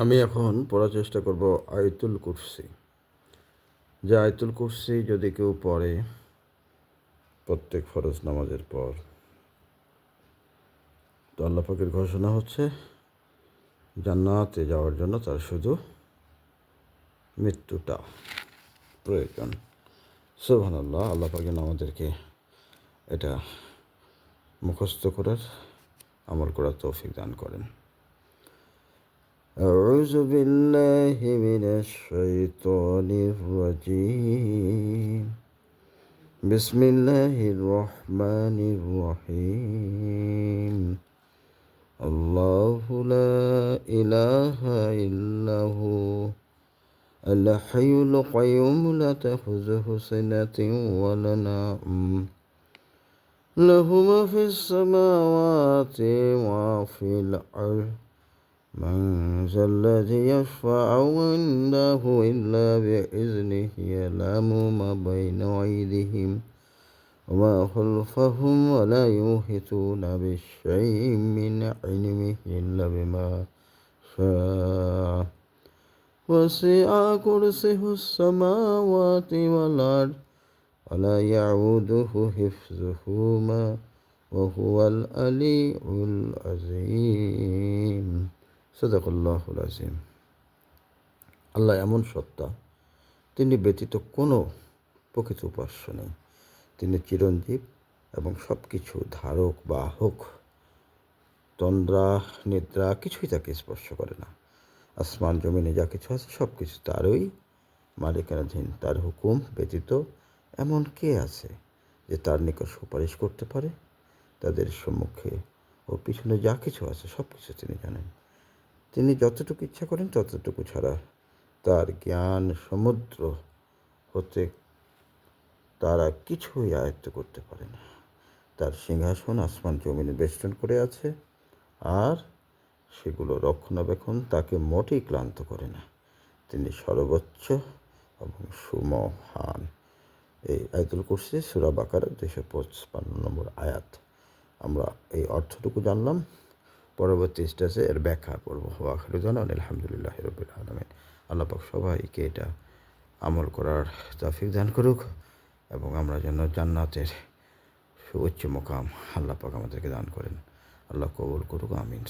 আমি এখন পড়ার চেষ্টা করব আয়াতুল কুরসি। যে আয়াতুল কুরসি যদি কেউ পড়ে প্রত্যেক ফরজ নামাজের পর, তো আল্লাহ পাকের ঘোষণা হচ্ছে জান্নাতে যাওয়ার জন্য তার শুধু মৃত্যুটা প্রয়োজন। সুবহানাল্লাহ। আল্লাহ পাক যেন আমাদেরকে এটা মুখস্থ করার, আমল করার তৌফিক দান করেন। أعوذ بالله من الشيطان الرجيم. بسم الله الرحمن الرحيم. الله لا إله إلا هو الحي القيوم لا تأخذه سنة ولا نوم له ما في السماوات وما في الأرض من ذا الذي يشفع عنده إلا بإذنه يعلم ما بين أيديهم وما خلفهم ولا يحيطون بشيء من علمه إلا بما شاء وسع كرسيه السماوات والأرض ولا يعوده حفظهما وهو العلي العظيم. সাদাকাল্লাহুল আযীম। আল্লাহ এমন সত্তা, তিনি ব্যতীত কোনো প্রকৃত উপাস্য নেই। তিনি চিরঞ্জীব এবং সব কিছু ধারক বাহক। তন্দ্রা নিদ্রা কিছুই তাকে স্পর্শ করে না। আসমান জমিনে যা কিছু আছে সব কিছু তারই মালিকানাধীন। তার হুকুম ব্যতীত এমন কে আছে যে তার নিকট সুপারিশ করতে পারে? তাদের সম্মুখে ও পিছনে যা কিছু আছে সব কিছু তিনি জানেন। তিনি যতটুকু ইচ্ছা করেন ততটুকু ছাড়া তার জ্ঞান সমুদ্র হতে তারা কিছুই আয়ত্ত করতে পারে না। তার সিংহাসন আসমান জমিনে বেষ্টন করে আছে, আর সেগুলো রক্ষণাবেক্ষণ তাকে মোটেই ক্লান্ত করে না। তিনি সর্বোচ্চ এবং সুমহান। এই আয়াতুল কুরসি সূরা বাকারার 255 নম্বর আয়াত। আমরা এই অর্থটুকু জানলাম। পরবর্তী স্টেজে এর ব্যাখ্যা করব। ওয়া আখিরু দাওয়ানা আলহামদুলিল্লাহি রাব্বিল আলামিন। আল্লাহ পাক সবাইকে এটা আমল করার তৌফিক দান করুক এবং আমরা যেন জান্নাতের সুউচ্চ মুকাম আল্লাহ পাক আমাদেরকে দান করেন। আল্লাহ কবুল করুক। আমিন।